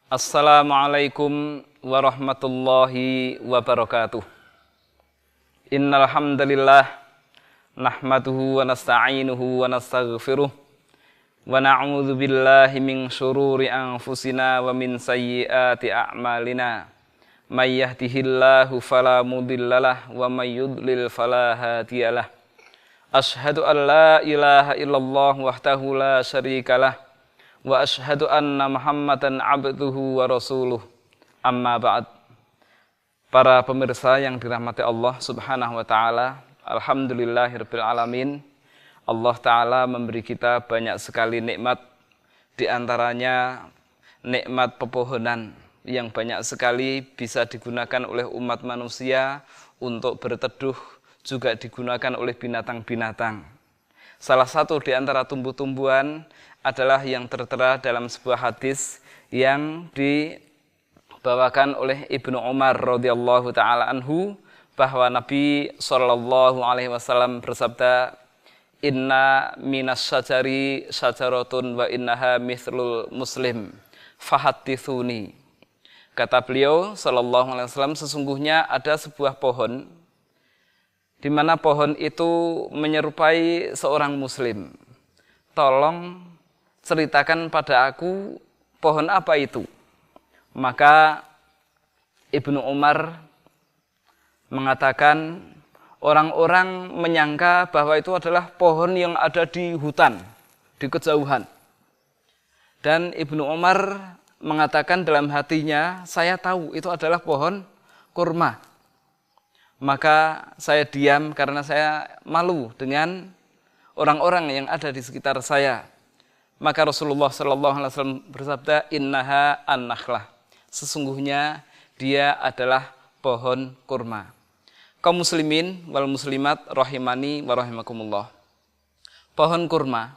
Assalamualaikum warahmatullahi wabarakatuh. Innal hamdalillah nahmaduhu wa nasta'inuhu wa nastaghfiruh wa na'udzu billahi min syururi anfusina wa min sayyiati a'malina. May yahdihillahu fala mudhillalah wa may yudlil fala hadiyalah. Asyhadu an la ilaha illallah wahdahu la syarikalah wa asyhadu anna Muhammadan abduhu wa rasuluh. Amma ba'd. Para pemirsa yang dirahmati Allah Subhanahu wa taala, alhamdulillahirabbil alamin. Allah taala memberi kita banyak sekali nikmat, di antaranya nikmat pepohonan yang banyak sekali bisa digunakan oleh umat manusia untuk berteduh, juga digunakan oleh binatang-binatang. Salah satu di antara tumbuh-tumbuhan adalah yang tertera dalam sebuah hadis yang dibawakan oleh Ibnu Umar radhiyallahu taala anhu, bahwa Nabi sallallahu alaihi wasallam bersabda, "Inna minas syajari syajaratun wa innaha mithlul muslim fahadditsuni." Kata beliau sallallahu alaihi wasallam, sesungguhnya ada sebuah pohon di mana pohon itu menyerupai seorang muslim. Tolong ceritakan pada aku pohon apa itu. Maka Ibnu Umar mengatakan, orang-orang menyangka bahwa itu adalah pohon yang ada di hutan, di kejauhan. Dan Ibnu Umar mengatakan dalam hatinya, saya tahu itu adalah pohon kurma. Maka saya diam karena saya malu dengan orang-orang yang ada di sekitar saya. Maka Rasulullah sallallahu alaihi wasallam bersabda, "Innaha an-nakhlah." Sesungguhnya dia adalah pohon kurma. Kaum muslimin wal muslimat rahimani wa rahimakumullah. Pohon kurma,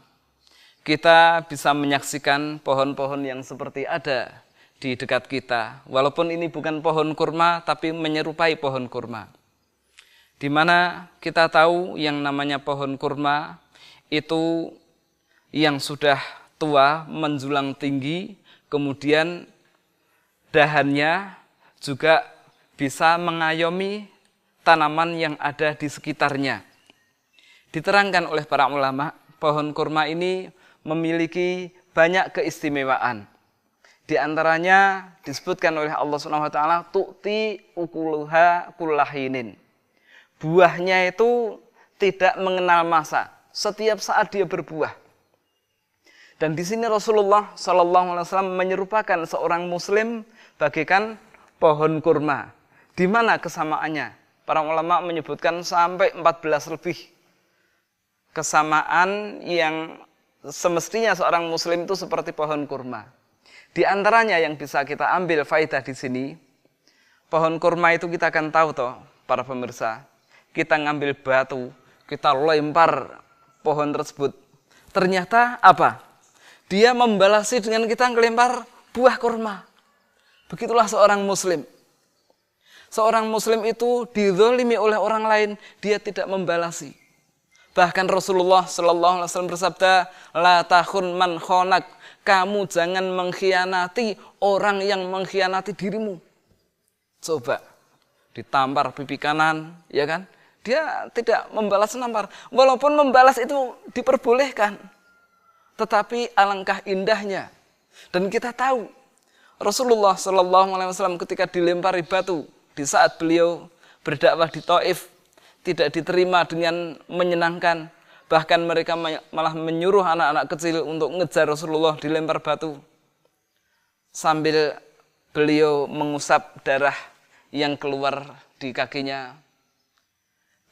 kita bisa menyaksikan pohon-pohon yang seperti ada di dekat kita. Walaupun ini bukan pohon kurma, tapi menyerupai pohon kurma. Di mana kita tahu yang namanya pohon kurma itu yang sudah tua, menjulang tinggi, kemudian dahannya juga bisa mengayomi tanaman yang ada di sekitarnya. Diterangkan oleh para ulama, pohon kurma ini memiliki banyak keistimewaan. Di antaranya disebutkan oleh Allah Subhanahu wa taala, tu'ti ukuluha kullahinin. Buahnya itu tidak mengenal masa, setiap saat dia berbuah. Dan di sini Rasulullah sallallahu alaihi wasallam menyerupakan seorang muslim bagaikan pohon kurma. Di mana kesamaannya? Para ulama menyebutkan sampai 14 lebih kesamaan yang semestinya seorang muslim itu seperti pohon kurma. Di antaranya yang bisa kita ambil faedah di sini, pohon kurma itu kita akan tahu toh, para pemirsa. Kita ngambil batu, kita lempar pohon tersebut. Ternyata apa? Dia membalasi dengan kita ngelempar buah kurma. Begitulah seorang muslim. Seorang muslim itu dizalimi oleh orang lain, dia tidak membalasi. Bahkan Rasulullah sallallahu alaihi wasallam bersabda, "La takhun man khonak." Kamu jangan mengkhianati orang yang mengkhianati dirimu. Coba ditampar pipi kanan, ya kan? Dia tidak membalas nampar. Walaupun membalas itu diperbolehkan, tetapi alangkah indahnya. Dan kita tahu Rasulullah sallallahu alaihi wasallam ketika dilempari batu di saat beliau berdakwah di Taif tidak diterima dengan menyenangkan. Bahkan mereka malah menyuruh anak-anak kecil untuk ngejar Rasulullah dilempar batu. Sambil beliau mengusap darah yang keluar di kakinya,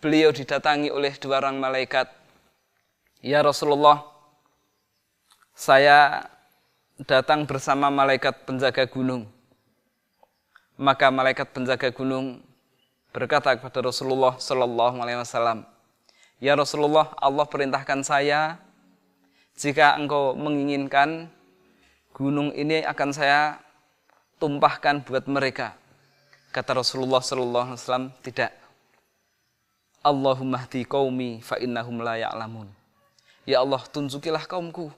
beliau didatangi oleh dua orang malaikat. "Ya Rasulullah, saya datang bersama malaikat penjaga gunung." Maka malaikat penjaga gunung berkata kepada Rasulullah sallallahu alaihi wasallam, "Ya Rasulullah, Allah perintahkan saya, jika engkau menginginkan, gunung ini akan saya tumpahkan buat mereka." Kata Rasulullah sallallahu alaihi wasallam, "Tidak. Allahumma hdi qaumi fa innahum la ya'lamun." Ya Allah, tunjukilah kaumku,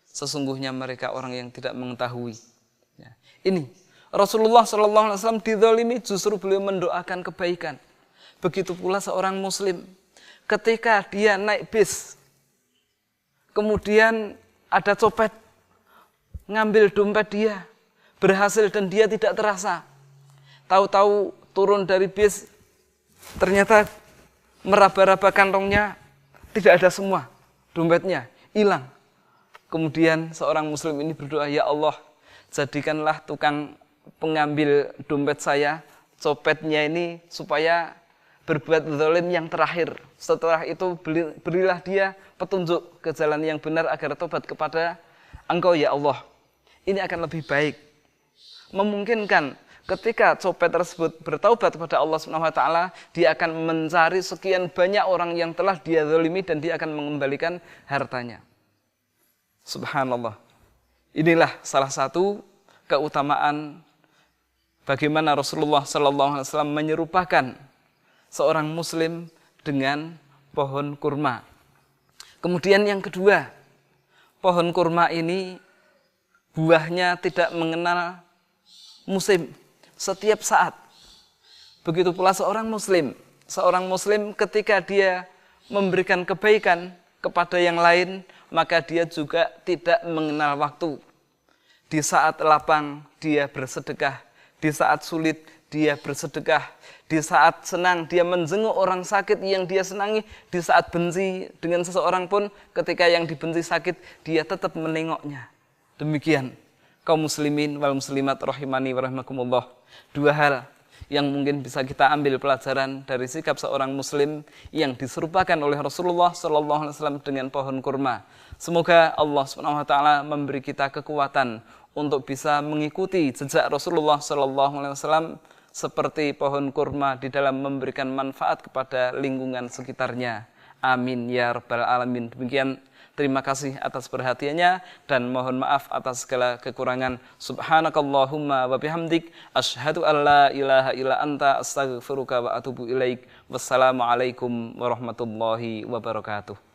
sesungguhnya mereka orang yang tidak mengetahui. Ya. Ini Rasulullah SAW dizalimi justru beliau mendoakan kebaikan. Begitu pula seorang muslim ketika dia naik bis, kemudian ada copet ngambil dompet dia, berhasil dan dia tidak terasa. Tahu-tahu turun dari bis, ternyata meraba-raba kantongnya, tidak ada semua, dompetnya hilang. Kemudian seorang muslim ini berdoa, ya Allah, jadikanlah tukang pengambil dompet saya, copetnya ini supaya berbuat zalim yang terakhir. Setelah itu berilah dia petunjuk ke jalan yang benar agar tobat kepada Engkau ya Allah. Ini akan lebih baik. Memungkinkan ketika copet tersebut bertaubat kepada Allah SWT, dia akan mencari sekian banyak orang yang telah dia zalimi dan dia akan mengembalikan hartanya. Subhanallah. Inilah salah satu keutamaan bagaimana Rasulullah SAW menyerupakan seorang muslim dengan pohon kurma. Kemudian yang kedua, pohon kurma ini buahnya tidak mengenal musim, setiap saat. Begitu pula seorang muslim ketika dia memberikan kebaikan kepada yang lain, maka dia juga tidak mengenal waktu. Di saat lapang dia bersedekah, di saat sulit dia bersedekah, di saat senang dia menjenguk orang sakit yang dia senangi, di saat benci dengan seseorang pun ketika yang dibenci sakit dia tetap menengoknya. Demikian kaum muslimin wal muslimat rahimani wa rahimakumullah. Dua hal yang mungkin bisa kita ambil pelajaran dari sikap seorang muslim yang diserupakan oleh Rasulullah SAW dengan pohon kurma. Semoga Allah SWT memberi kita kekuatan untuk bisa mengikuti jejak Rasulullah SAW seperti pohon kurma di dalam memberikan manfaat kepada lingkungan sekitarnya. Amin ya rabbal alamin. Demikian, terima kasih atas perhatiannya dan mohon maaf atas segala kekurangan. Subhanakallahumma wa bihamdik asyhadu an la ilaha illa anta astaghfiruka wa atubu ilaik. Wassalamualaikum warahmatullahi wabarakatuh.